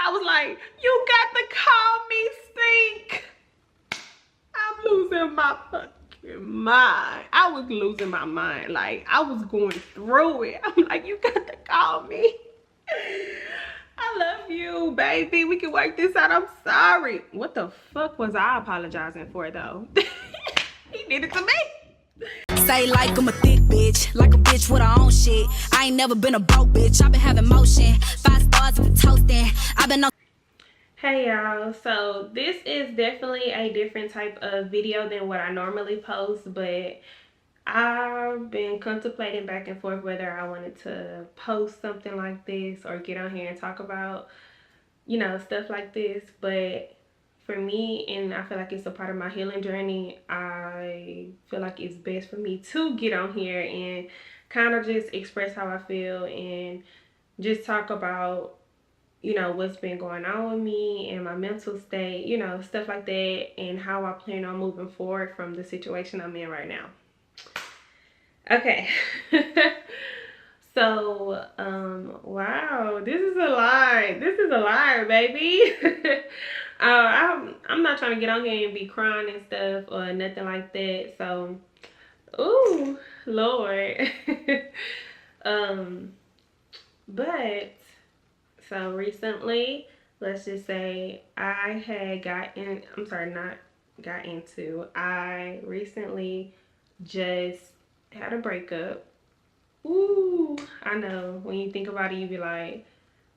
I was like, you got to call me stink. I'm losing my fucking mind. I was losing my mind. Like, I was going through it. I'm like, you got to call me. I love you, baby. We can work this out. I'm sorry. What the fuck was I apologizing for, though? He did it to me. Say like I'm a thick bitch, like a bitch with her own shit. I ain't never been a broke bitch. I've been having motion. 5 stars with toasting. I've been on. Hey y'all, so this is definitely a different type of video than what I normally post, but I've been contemplating back and forth whether I wanted to post something like this or get on here and talk about, you know, stuff like this. But for me, and I feel like it's a part of my healing journey, I feel like it's best for me to get on here and kind of just express how I feel and just talk about, you know, what's been going on with me and my mental state, you know, stuff like that, and how I plan on moving forward from the situation I'm in right now. Okay. So, wow, this is a lie. This is a lie, baby. I'm not trying to get on here and be crying and stuff or nothing like that. So, ooh, Lord. But so recently, let's just say I had gotten, I'm sorry, not got into, I recently just had a breakup. Ooh, I know, when you think about it, you be like,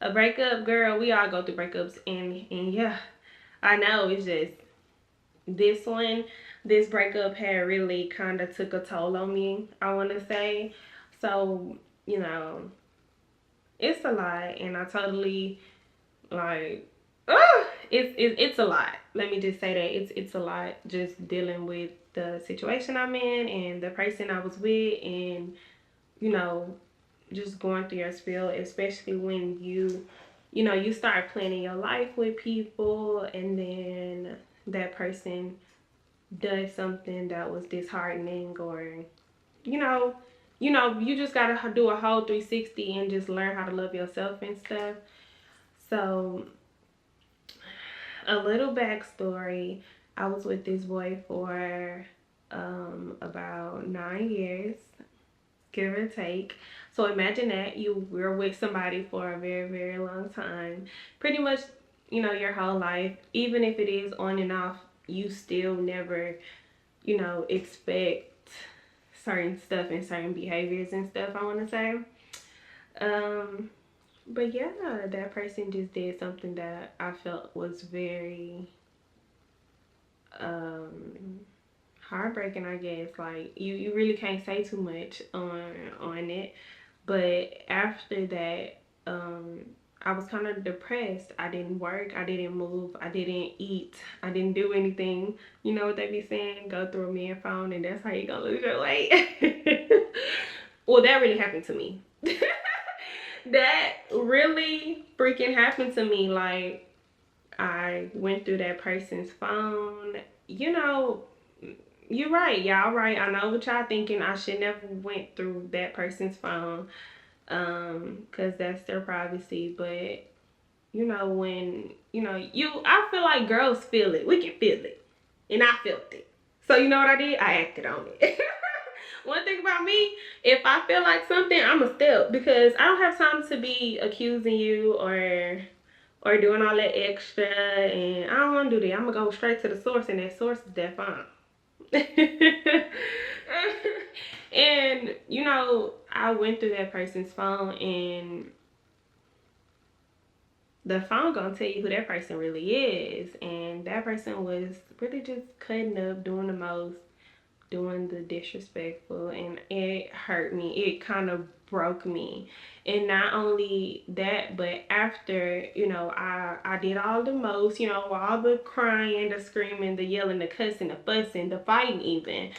a breakup, girl, we all go through breakups, and yeah, I know, it's just, this breakup had really kind of took a toll on me, I want to say. So, you know, it's a lot, and I totally, like, it's a lot. Let me just say that it's a lot, just dealing with the situation I'm in and the person I was with, and you know, just going through your spiel, especially when you know, you start planning your life with people, and then that person does something that was disheartening, or you know, you just gotta do a whole 360 and just learn how to love yourself and stuff. So, a little backstory. I was with this boy for about 9 years, give or take. So imagine that you were with somebody for a very, very long time. Pretty much, you know, your whole life. Even if it is on and off, you still never, you know, expect certain stuff and certain behaviors and stuff, I want to say. But yeah, that person just did something that I felt was very heartbreaking, I guess. Like, you really can't say too much on it. But after that, I was kind of depressed. I didn't work, I didn't move, I didn't eat, I didn't do anything. You know what they be saying? Go through a man phone and that's how you gonna lose your weight. Well, that really happened to me. That really freaking happened to me. Like, I went through that person's phone. You know, you're right. Y'all right. I know what y'all thinking. I should never went through that person's phone. Because that's their privacy. But, you know, when, you know, I feel like girls feel it. We can feel it. And I felt it. So, you know what I did? I acted on it. One thing about me, if I feel like something, I'm a step, because I don't have time to be accusing you or doing all that extra, and I don't want to do that. I'm gonna go straight to the source, and that source is that phone. And you know, I went through that person's phone, and the phone gonna tell you who that person really is, and that person was really just cutting up, doing the most, doing the disrespectful, and it hurt me. It kind of broke me. And not only that, but after, you know, I did all the most, you know, all the crying, the screaming, the yelling, the cussing, the fussing, the fighting even,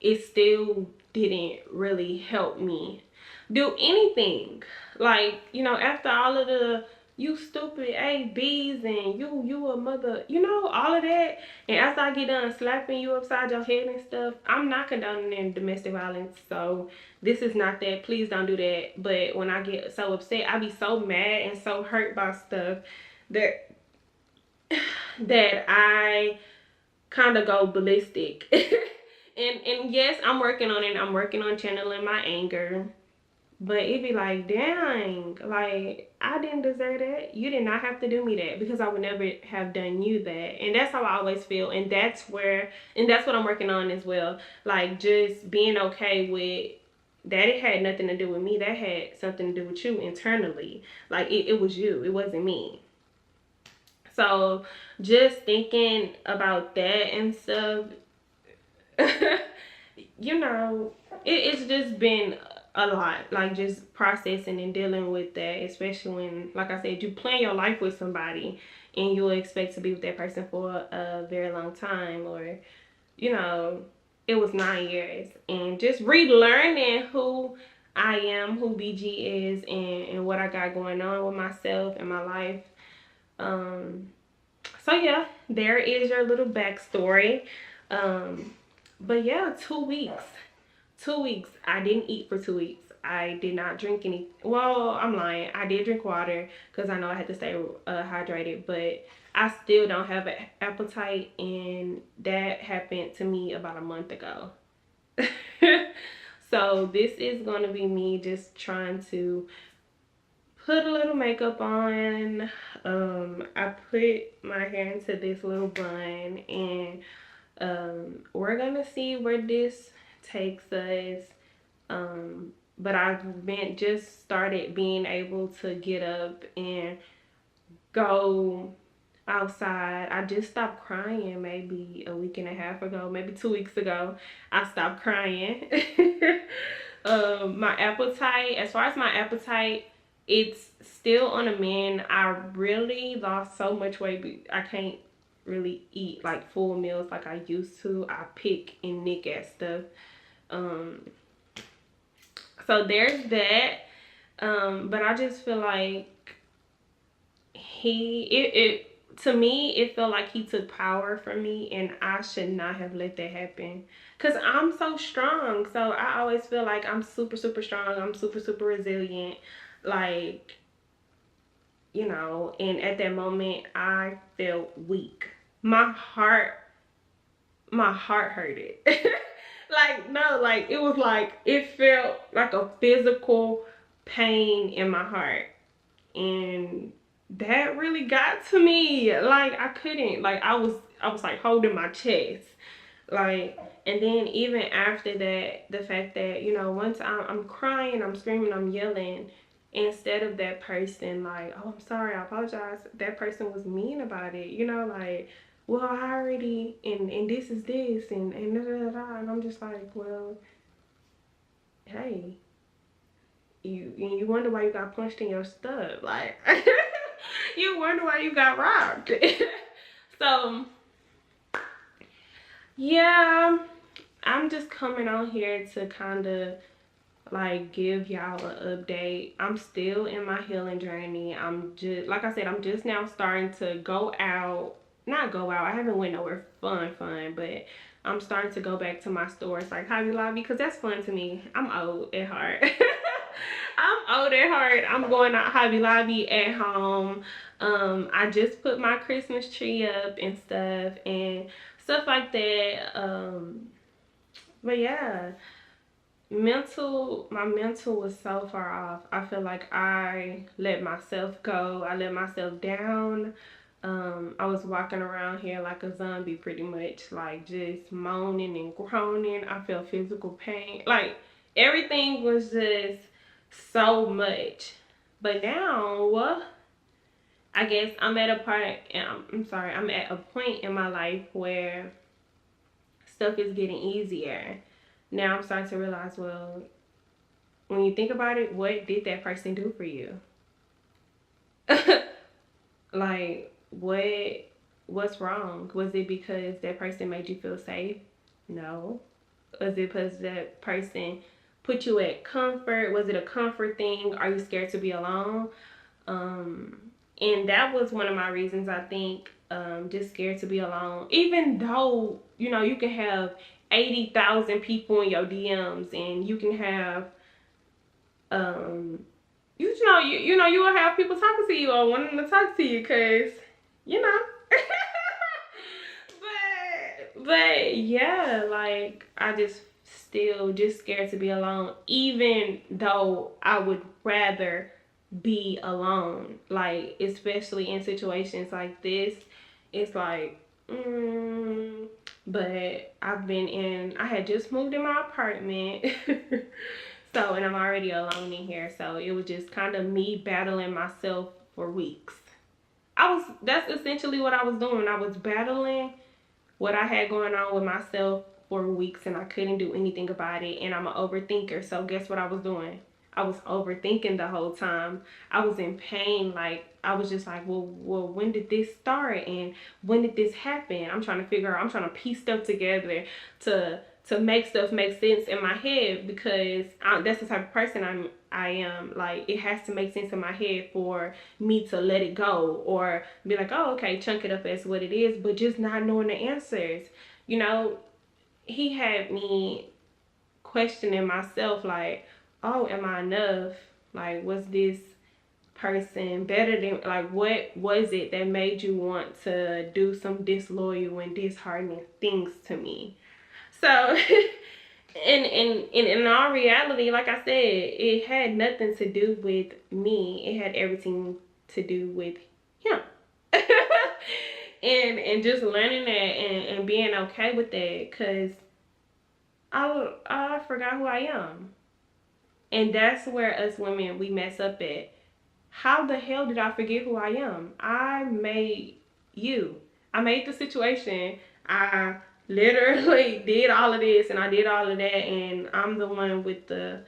it still didn't really help me do anything. Like, you know, after all of the you stupid A B's and you a mother, you know, all of that. And after I get done slapping you upside your head and stuff, I'm not condoning domestic violence. So this is not that. Please don't do that. But when I get so upset, I be so mad and so hurt by stuff that that I kind of go ballistic. And yes, I'm working on it. I'm working on channeling my anger. But it'd be like, dang, like I didn't deserve that. You did not have to do me that because I would never have done you that. And that's how I always feel. And that's what I'm working on as well. Like just being okay with that it had nothing to do with me. That had something to do with you internally. Like it was you. It wasn't me. So just thinking about that and stuff, you know, it's just been a lot. Like just processing and dealing with that, especially when, like I said, you plan your life with somebody and you expect to be with that person for a very long time, or you know, it was 9 years, and just relearning who I am, who BG is, and what I got going on with myself and my life. Um, so yeah, there is your little backstory. Um, but yeah, 2 weeks. 2 weeks. I didn't eat for 2 weeks. I did not drink any. Well, I'm lying. I did drink water because I know I had to stay hydrated, but I still don't have an appetite, and that happened to me about a month ago. So this is gonna be me just trying to put a little makeup on. I put my hair into this little bun, and we're gonna see where this takes us. But I've been just started being able to get up and go outside. I just stopped crying maybe a week and a half ago, maybe 2 weeks ago. I stopped crying. My appetite, as far as my appetite, it's still on a mend. I really lost so much weight. I can't really eat like full meals like I used to. I pick and nick at stuff. Um, so there's that. But I just feel like it to me it felt like he took power from me, and I should not have let that happen because I'm so strong. So I always feel like I'm super super strong. I'm super super resilient, like, you know. And at that moment I felt weak. My heart hurted. Like, no, like it was like it felt like a physical pain in my heart, and that really got to me. Like I couldn't, like I was like holding my chest, like. And then even after that, the fact that, you know, once I'm crying, I'm screaming, I'm yelling, instead of that person like, oh, I'm sorry, I apologize, that person was mean about it, you know, like, well, I already, and this is this, and da, da, da, da. And I'm just like, well, hey, you wonder why you got punched in your stomach, like you wonder why you got robbed. So yeah, I'm just coming on here to kind of like give y'all an update. I'm still in my healing journey. I'm just, like I said, I'm just now starting to go out. Not go out, I haven't went nowhere fun, but I'm starting to go back to my stores like Hobby Lobby because that's fun to me. I'm old at heart. I'm old at heart. I'm going out Hobby Lobby at home. I just put my Christmas tree up and stuff like that. But yeah, my mental was so far off. I feel like I let myself go. I let myself down. I was walking around here like a zombie pretty much, like just moaning and groaning. I felt physical pain. Like everything was just so much. But now, well, I guess I'm at a part, I'm sorry, I'm at a point in my life where stuff is getting easier. Now I'm starting to realize, well, when you think about it, what did that person do for you? Like, what's wrong? Was it because that person made you feel safe? No. Was it because that person put you at comfort? Was it a comfort thing? Are you scared to be alone? And that was one of my reasons, I think, just scared to be alone. Even though, you can have 80,000 people in your DMs, and you can have, um, you will have people talking to you or wanting to talk to you, because, you know. but yeah, like, I just still just scared to be alone, even though I would rather be alone. Like, especially in situations like this, it's like, but I had just moved in my apartment. So, and I'm already alone in here. So it was just kind of me battling myself for weeks. That's essentially what I was doing. I was battling what I had going on with myself for weeks, and I couldn't do anything about it. And I'm an overthinker. So guess what I was doing? I was overthinking the whole time. I was in pain. Like, I was just like, well, when did this start, and when did this happen? I'm trying to figure out. I'm trying to piece stuff together to make stuff make sense in my head, because that's the type of person I am. Like, it has to make sense in my head for me to let it go, or be like, oh, okay, chunk it up as what it is, but just not knowing the answers. You know, he had me questioning myself, like, oh, am I enough? Like, was this person better than, like, what was it that made you want to do some disloyal and disheartening things to me? So, in all reality, like I said, it had nothing to do with me. It had everything to do with him. And just learning that, and being okay with that, because I forgot who I am. And that's where us women, we mess up at. How the hell did I forget who I am? I made you. I made the situation. I literally did all of this, and I did all of that, and I'm the one with the,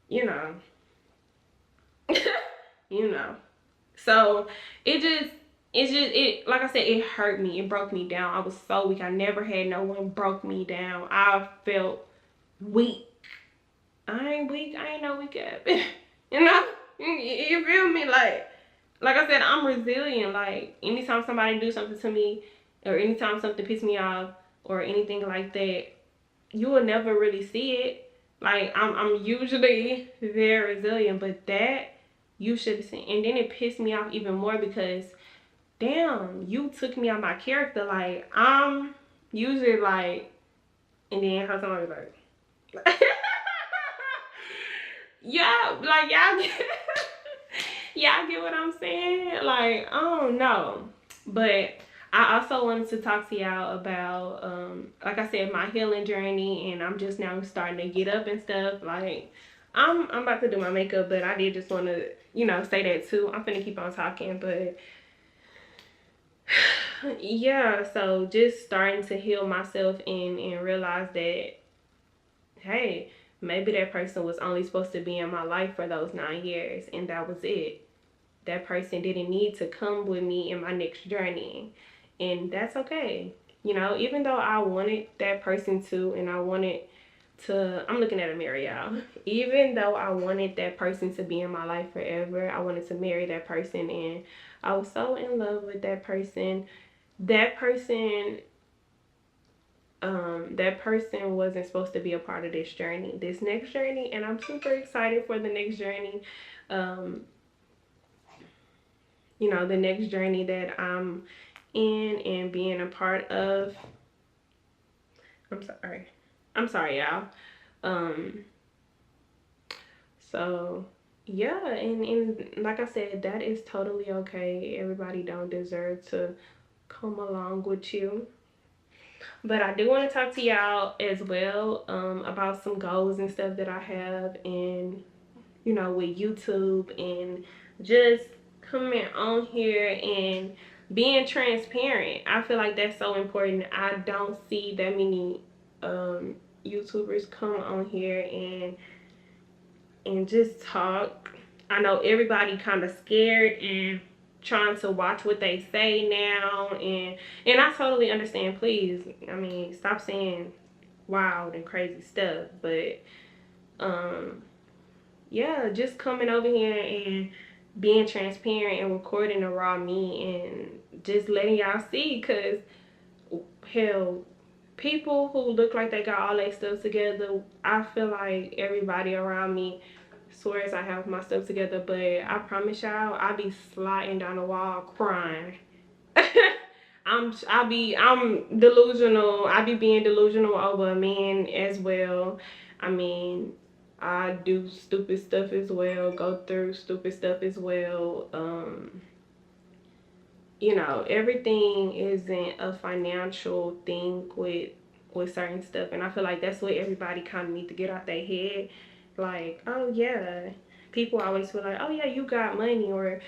you know, you know. So it just, like I said, it hurt me. It broke me down. I was so weak. I never had no one broke me down. I felt weak. I ain't weak. I ain't no weak ass. you know, you feel me? Like I said, I'm resilient. Like, anytime somebody do something to me, or anytime something pisses me off, or anything like that, you will never really see it. Like, I'm usually very resilient, but that, you should have seen. And then it pissed me off even more, because damn, you took me out my character. Like, I'm usually like, and then how somebody like, yeah, like, y'all get, y'all get what I'm saying? Like, I don't know. But I also wanted to talk to y'all about, like I said, my healing journey, and I'm just now starting to get up and stuff. Like, I'm about to do my makeup, but I did just want to, say that too. I'm finna keep on talking, but yeah, so just starting to heal myself, and realize that, hey, maybe that person was only supposed to be in my life for those 9 years, and that was it. That person didn't need to come with me in my next journey, and that's okay. Even though I wanted that person to, and I wanted to, I'm looking at a mirror, y'all. Even though I wanted that person to be in my life forever, I wanted to marry that person, and I was so in love with that person. That person, that person wasn't supposed to be a part of this next journey, and I'm super excited for the next journey. Um, the next journey that I'm in and being a part of. I'm sorry, y'all. Um, so yeah, and like I said, that is totally okay. Everybody don't deserve to come along with you. But I do want to talk to y'all as well, about some goals and stuff that I have, and with YouTube, and just coming on here and being transparent. I feel like that's so important. I don't see that many YouTubers come on here and just talk. I know everybody kind of scared and trying to watch what they say now, and I totally understand. Please, I mean, stop saying wild and crazy stuff, but yeah, just coming over here and being transparent and recording the raw me and just letting y'all see. Because hell, people who look like they got all their stuff together, I feel like everybody around me swears I have my stuff together, but I promise y'all, I be sliding down the wall crying. I'm delusional. I be being delusional over a man as well. I mean, I do stupid stuff as well, go through stupid stuff as well. Everything isn't a financial thing with certain stuff, and I feel like that's what everybody kind of need to get out their head. Like, oh yeah, people always feel like, oh yeah, you got money, or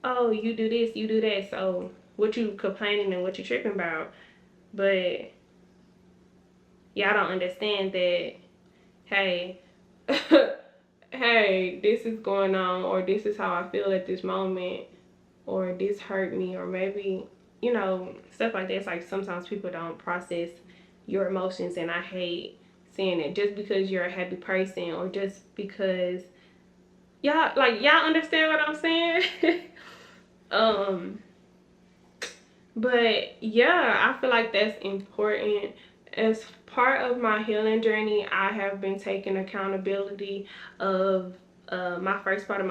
oh, you do this, you do that, so what you complaining and what you tripping about? But y'all don't understand that, hey, hey, this is going on, or this is how I feel at this moment, or this hurt me, or maybe, stuff like that. It's like sometimes people don't process your emotions, and I hate saying it just because you're a happy person, or just because y'all understand what I'm saying. um But yeah, I feel like that's important. As part of my healing journey, I have been taking accountability of my first part of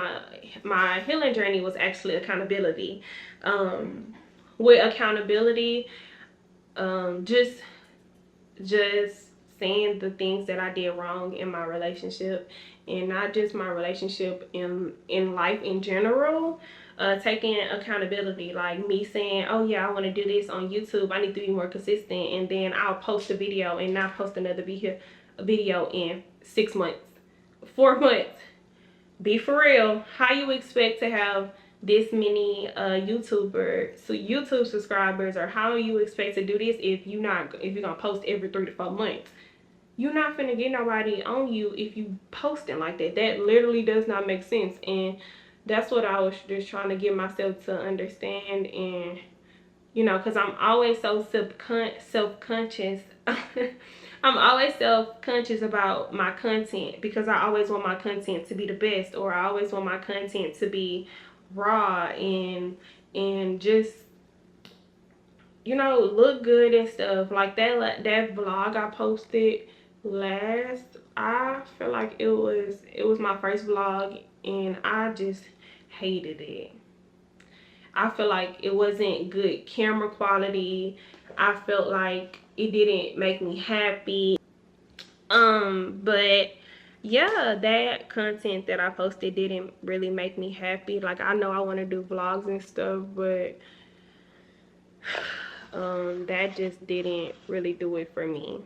my healing journey was actually accountability. Um, with accountability, just saying the things that I did wrong in my relationship, and not just my relationship, in life in general. Taking accountability, like me saying, oh yeah, I want to do this on YouTube, I need to be more consistent, and then I'll post a video and not post another video in 6 months, 4 months. Be for real. How you expect to have this many YouTube subscribers, or how you expect to do this if you're gonna post every 3 to 4 months? You're not finna get nobody on you if you posting like that. That literally does not make sense. And that's what I was just trying to get myself to understand. And because I'm always so self-conscious. I'm always self-conscious about my content, because I always want my content to be the best, or I always want my content to be raw and just look good and stuff. Like that vlog I posted last, I feel like it was my first vlog, and I just hated it. I feel like it wasn't good camera quality. I felt like it didn't make me happy. But yeah, that content that I posted didn't really make me happy. Like, I know I want to do vlogs and stuff, but that just didn't really do it for me.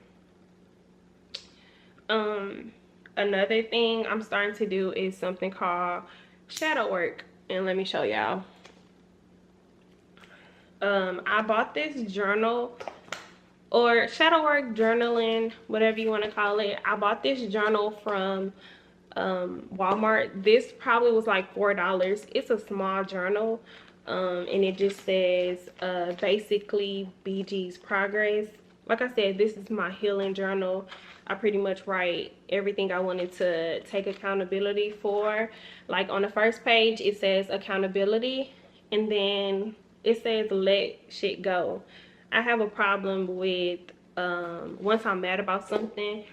Another thing I'm starting to do is something called shadow work, and let me show y'all. I bought this journal, or shadow work, journaling, whatever you want to call it. I bought this journal from Walmart. This probably was like $4. It's a small journal, and it just says basically BG's progress. Like I said, this is my healing journal. I pretty much write everything I wanted to take accountability for. Like, on the first page, it says accountability, and then it says let shit go. I have a problem with once I'm mad about something,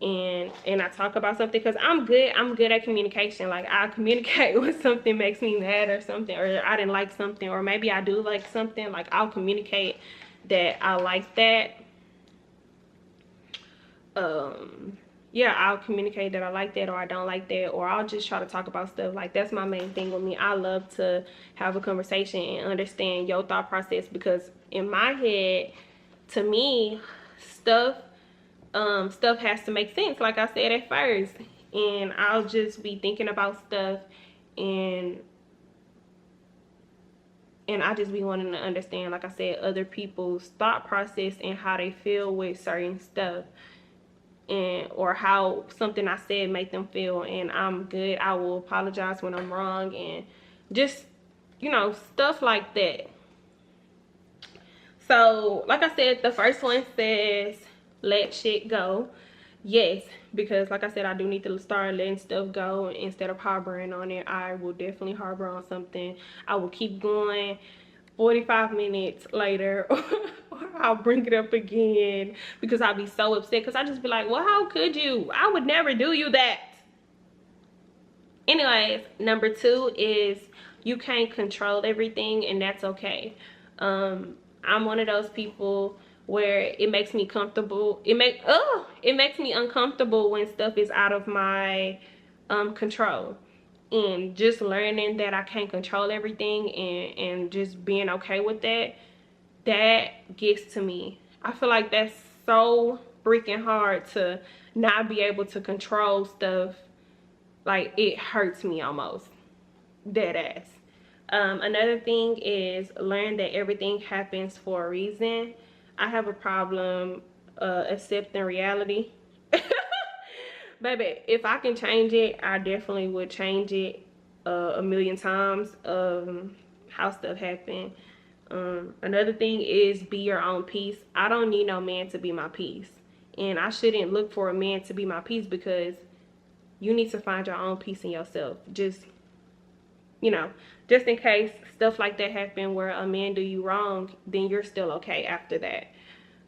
and I talk about something, because I'm good at communication. Like, I communicate when something makes me mad or something, or I didn't like something, or maybe I do like something. Like, I'll communicate that I like that. Yeah, I'll communicate that I like that, or I don't like that, or I'll just try to talk about stuff. Like, that's my main thing with me. I love to have a conversation and understand your thought process, because in my head, to me, stuff has to make sense, like I said at first. And I'll just be thinking about stuff, and I just be wanting to understand, like I said, other people's thought process and how they feel with certain stuff, and or how something I said made them feel. And I'm good. I will apologize when I'm wrong, and just stuff like that. So, like I said, the first one says let shit go, yes, because like I said, I do need to start letting stuff go instead of harboring on it. I will definitely harbor on something. I will keep going 45 minutes later, or I'll bring it up again because I'll be so upset because I just be like, well, how could you? I would never do you that. Anyways, number two is you can't control everything, and that's okay. I'm one of those people where it makes me comfortable. It makes me uncomfortable when stuff is out of my control. And just learning that I can't control everything, and just being okay with that, that gets to me. I feel like that's so freaking hard to not be able to control stuff. Like, it hurts me almost. Dead ass. Another thing is learn that everything happens for a reason. I have a problem accepting reality. Baby, if I can change it, I definitely would change it a million times. How stuff happen. Another thing is be your own peace. I don't need no man to be my peace. And I shouldn't look for a man to be my peace because you need to find your own peace in yourself. Just, you know, just in case stuff like that happen where a man do you wrong, then you're still okay after that.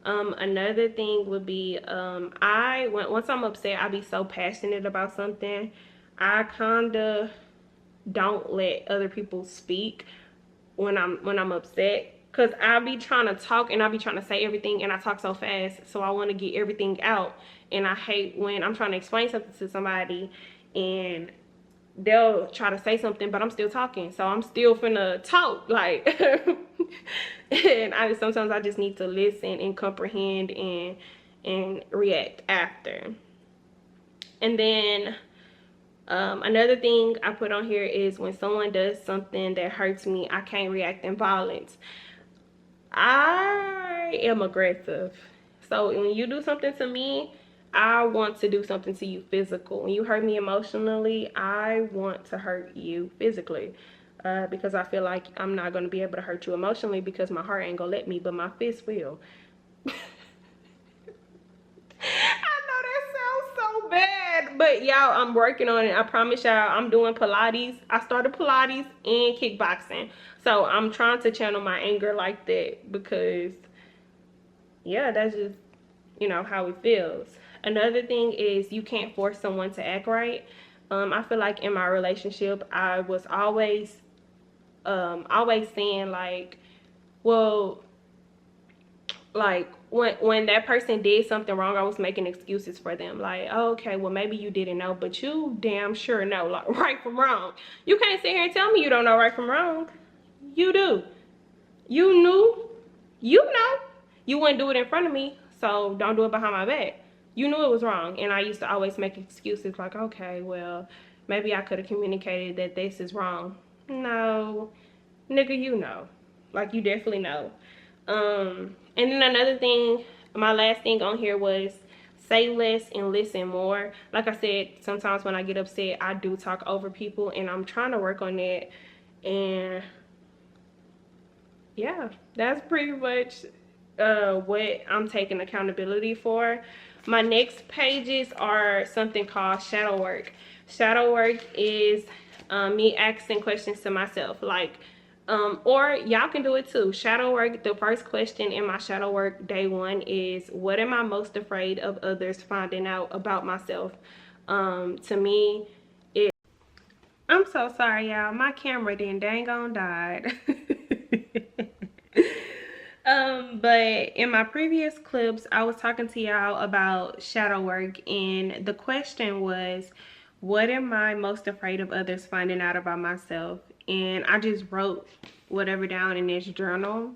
Another thing would be, once I'm upset, I be so passionate about something, I kinda don't let other people speak when I'm upset. Cause I be trying to talk and I be trying to say everything and I talk so fast, so I want to get everything out. And I hate when I'm trying to explain something to somebody and they'll try to say something, but I'm still talking, so I'm still finna talk, like. And sometimes I just need to listen and comprehend and react after. And then another thing I put on here is when someone does something that hurts me, I can't react in violence. I am aggressive. So when you do something to me, I want to do something to you physical. When you hurt me emotionally, I want to hurt you physically. Because I feel like I'm not going to be able to hurt you emotionally because my heart ain't going to let me, but my fist will. I know that sounds so bad, but y'all, I'm working on it. I promise y'all, I'm doing Pilates. I started Pilates and kickboxing. So I'm trying to channel my anger like that because, yeah, that's just, how it feels. Another thing is you can't force someone to act right. I feel like in my relationship, I was always saying like, well, like when that person did something wrong, I was making excuses for them. Like, oh, okay, well maybe you didn't know, but you damn sure know, like, right from wrong. You can't sit here and tell me you don't know right from wrong. You do. You knew. You know. You wouldn't do it in front of me, so don't do it behind my back. You knew it was wrong, and I used to always make excuses like, okay, well, maybe I could have communicated that this is wrong. No, nigga, you know. Like, you definitely know. And then another thing, my last thing on here was say less and listen more. Like I said, sometimes when I get upset, I do talk over people, and I'm trying to work on that. And yeah, that's pretty much what I'm taking accountability for. My next pages are something called shadow work. Shadow work is me asking questions to myself, like, or y'all can do it too. Shadow work, the first question in my shadow work day one is, what am I most afraid of others finding out about myself? To me, I'm so sorry, y'all. My camera then dang on died. But in my previous clips, I was talking to y'all about shadow work, and the question was, what am I most afraid of others finding out about myself? And I just wrote whatever down in this journal.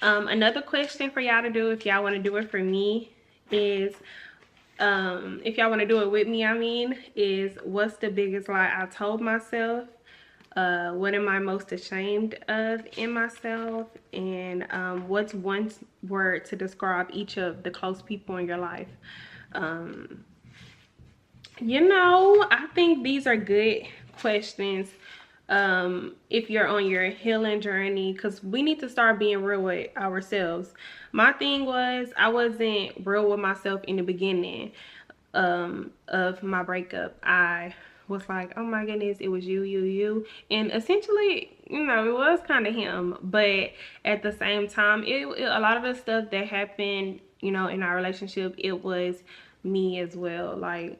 Another question for y'all to do, if y'all want to do it for me, is if y'all want to do it with me, is what's the biggest lie I told myself? What am I most ashamed of in myself? And what's one word to describe each of the close people in your life? I think these are good questions if you're on your healing journey, because we need to start being real with ourselves. My thing was, I wasn't real with myself in the beginning. of my breakup, I was like, oh my goodness, it was you. And essentially, you know, it was kind of him. But at the same time, a lot of the stuff that happened, you know, in our relationship, it was me as well. Like,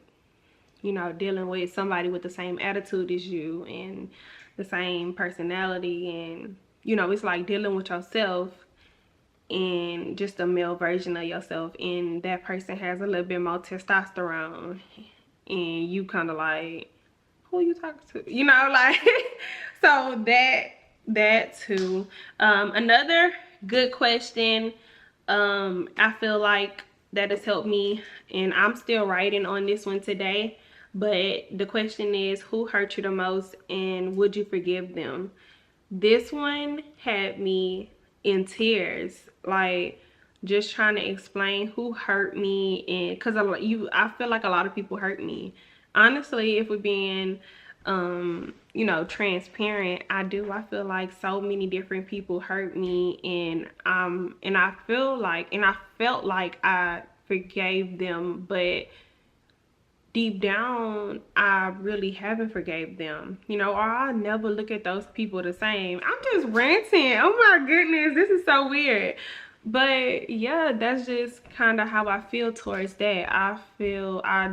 you know, dealing with somebody with the same attitude as you and the same personality. And, you know, it's like dealing with yourself and just a male version of yourself, and that person has a little bit more testosterone, and you kind of like, who are you talking to, you know, like so that too. Another good question, I feel like that has helped me, and I'm still writing on this one today, but the question is, who hurt you the most and would you forgive them? This one had me in tears, just trying to explain who hurt me, and because I feel like a lot of people hurt me. Honestly, if we're being, you know, transparent, I feel like so many different people hurt me, and I felt like I forgave them, but deep down I really haven't forgave them, you know, or I'll never look at those people the same. I'm just ranting, oh my goodness, this is so weird. But yeah, that's just kind of how I feel towards that. I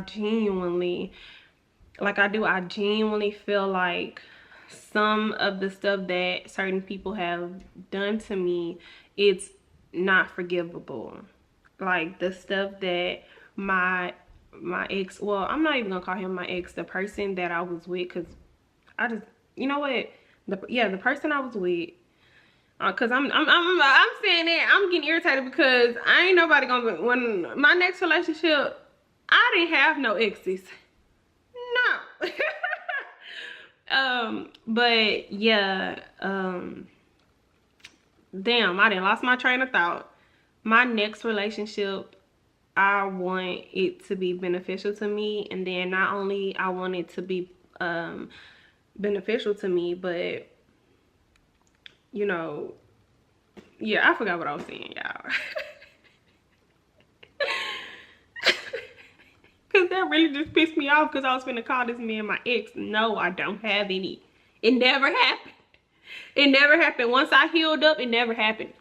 genuinely feel like some of the stuff that certain people have done to me, it's not forgivable. Like the stuff that my ex, well, I'm not even gonna call him my ex, the person that I was with, because I just, you know what, the person I was with, because I'm saying that I'm getting irritated because I ain't nobody gonna, when my next relationship, I didn't have no exes, no. But yeah, damn, I didn't lost my train of thought. My next relationship, I want it to be beneficial to me, and then not only I want it to be beneficial to me, but you know, yeah, I forgot what I was saying, y'all. Cause that really just pissed me off, because I was finna call this man my ex. No, I don't have any. It never happened. It never happened. Once I healed up, it never happened.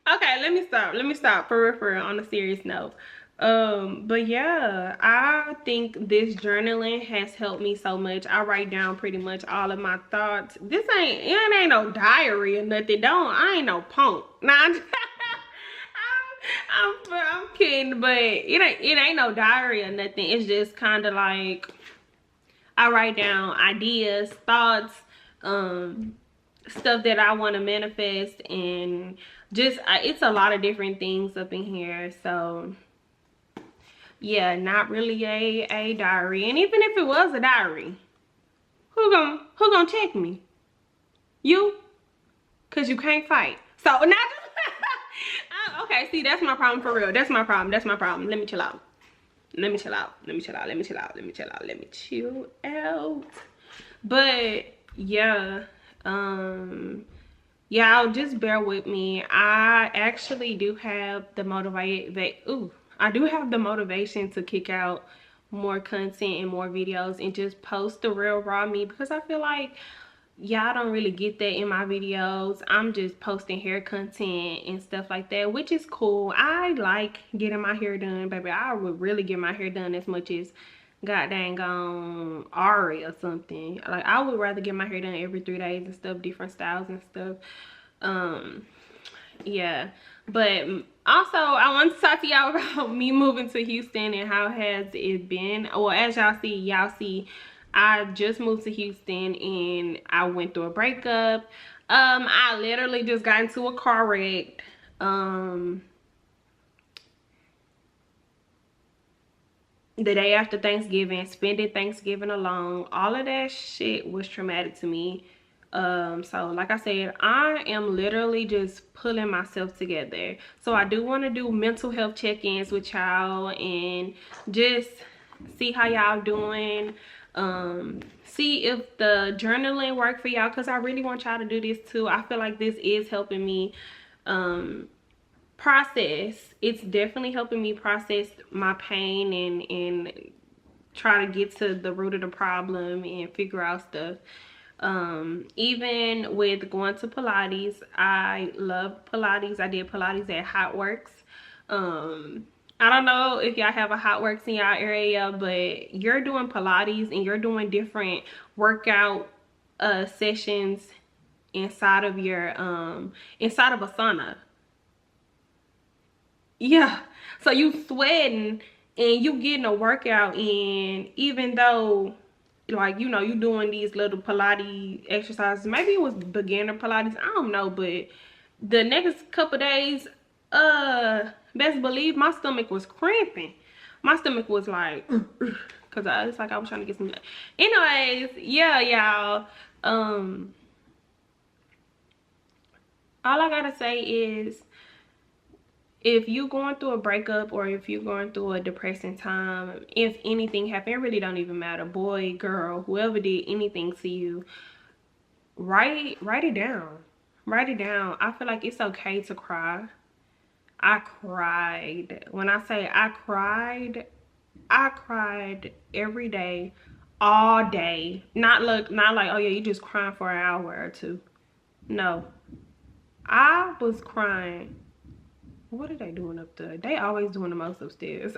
Okay, let me stop for real, on a serious note. But yeah, I think this journaling has helped me so much. I write down pretty much all of my thoughts. It ain't no diary or nothing. I ain't no punk. Nah, I'm kidding, but it ain't no diary or nothing. It's just kind of like I write down ideas, thoughts, stuff that I want to manifest, and just it's a lot of different things up in here. So yeah, not really a diary. And even if it was a diary, who gonna check me? You? Cause you can't fight. So not okay, see, that's my problem for real. That's my problem. Let me chill out. Let me chill out. But yeah, y'all just bear with me. I actually do have the motivation to kick out more content and more videos and just post the real raw me, because I feel like y'all don't really get that in my videos. I'm just posting hair content and stuff like that, which is cool. I like getting my hair done, baby. I would really get my hair done as much as god dang on Ari or something. Like, I would rather get my hair done every 3 days and stuff, different styles and stuff. Yeah, but also I want to talk to y'all about me moving to Houston and how has it been. Well, as y'all see I just moved to Houston and I went through a breakup. I literally just got into a car wreck the day after Thanksgiving, spending Thanksgiving alone. All of that shit was traumatic to me. So like I said, I am literally just pulling myself together. So I do want to do mental health check-ins with y'all and just see how y'all doing. See if the journaling work for y'all, because I really want y'all to do this too. I feel like this is helping me process. It's definitely helping me process my pain and try to get to the root of the problem and figure out stuff. Even with going to Pilates, I love Pilates. I did Pilates at Hot Works. I don't know if y'all have a Hot Works in y'all area, but you're doing Pilates and you're doing different workout sessions inside of your inside of a sauna. Yeah. So you sweating and you getting a workout in, even though like, you know, you doing these little Pilates exercises. Maybe it was beginner Pilates, I don't know, but the next couple days, best believe my stomach was cramping. My stomach was like because it's like I was trying to get some. Anyways, yeah, y'all. All I gotta say is, if you going through a breakup or if you're going through a depressing time, if anything happened, it really don't even matter. Boy, girl, whoever did anything to you, write it down. Write it down. I feel like it's okay to cry. I cried. When I say I cried every day, all day. Not like, oh yeah, you just crying for an hour or two. No. I was crying. What are they doing up there? They always doing the most upstairs.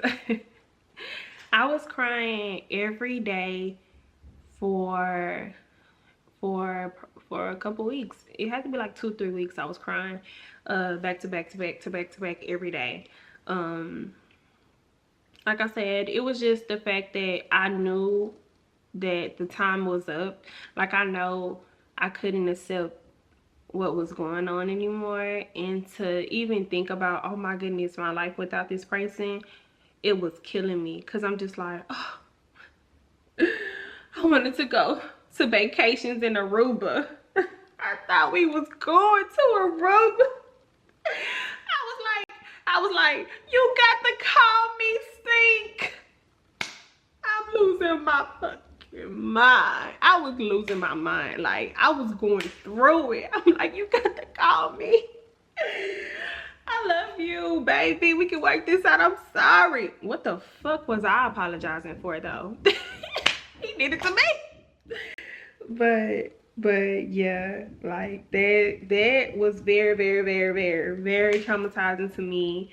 I was crying every day for for for a couple weeks. It had to be like 2-3 weeks. I was crying back to back to back to back to back every day. Like I said, it was just the fact that I knew that the time was up. Like, I know I couldn't accept what was going on anymore, and to even think about, oh my goodness, my life without this person, it was killing me, because I'm just like, oh, I wanted to go to vacations in Aruba. I thought we was going to Aruba. I was like, you got to call me Stink. I'm losing my fucking mind. I was losing my mind. Like, I was going through it. I'm like, you got to call me. I love you, baby. We can work this out. I'm sorry. What the fuck was I apologizing for, though? He did it to me. But yeah, like that was very, very, very, very, very traumatizing to me.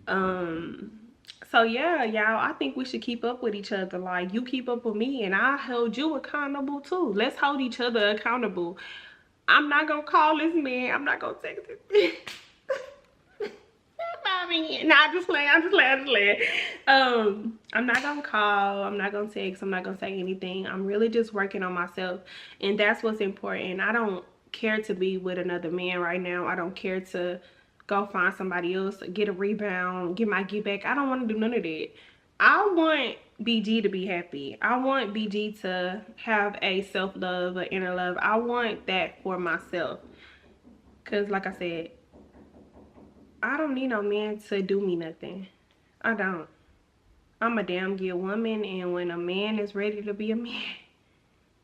So yeah, y'all, I think we should keep up with each other. Like, you keep up with me and I hold you accountable too. Let's hold each other accountable. I'm not gonna call this man. I'm not gonna text this man. Nah, I'm just playing. I'm not gonna call. I'm not gonna text. I'm not gonna say anything. I'm really just working on myself, and that's what's important. I don't care to be with another man right now. I don't care to go find somebody else, get a rebound, get my get back. I don't want to do none of that. I want BG to be happy. I want BG to have a self-love, an inner love. I want that for myself. Because like I said, I don't need no man to do me nothing. I don't. I'm a damn good woman, and when a man is ready to be a man,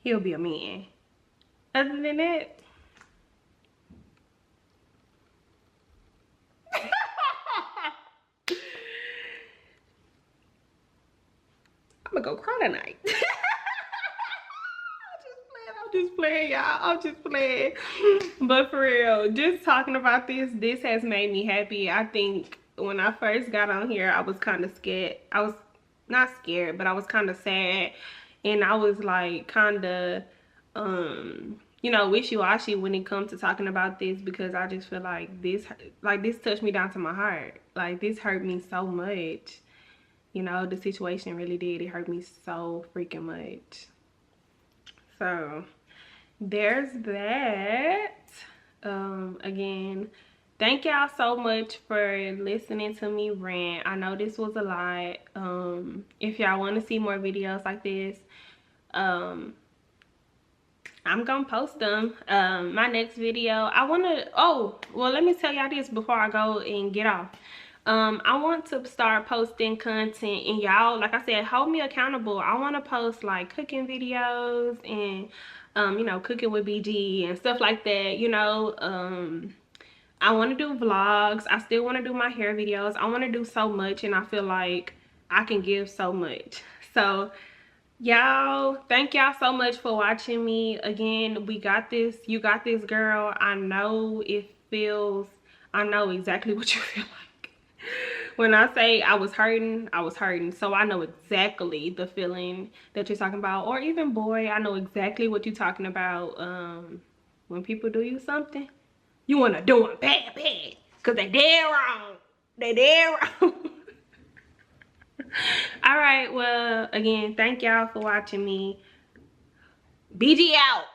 he'll be a man. Other than that, I'm gonna go cry tonight. I'm just playing, y'all. I'm just playing. But for real, just talking about this has made me happy. I think when I first got on here, I was kind of scared. I was not scared, but I was kind of sad. And I was like kind of, you know, wishy-washy when it comes to talking about this, because I just feel like this touched me down to my heart. Like, this hurt me so much. You know, the situation really did. It hurt me so freaking much. So there's that. Again, thank y'all so much for listening to me rant. I know this was a lot. If y'all want to see more videos like this, I'm gonna post them. My next video, I want to, oh well, let me tell y'all this before I go and get off. I want to start posting content, and y'all, like I said, hold me accountable. I want to post like cooking videos and you know, cooking with BG and stuff like that, you know. I want to do vlogs. I still want to do my hair videos. I want to do so much, and I feel like I can give so much. So y'all, thank y'all so much for watching me. Again, we got this. You got this, girl. I know I know exactly what you feel like. When I say I was hurting, I was hurting. So I know exactly the feeling that you're talking about. Or even boy, I know exactly what you're talking about. When people do you something, you want to do them bad, bad. Because they dead wrong. They dead wrong. All right, well, again, thank y'all for watching me. BG out.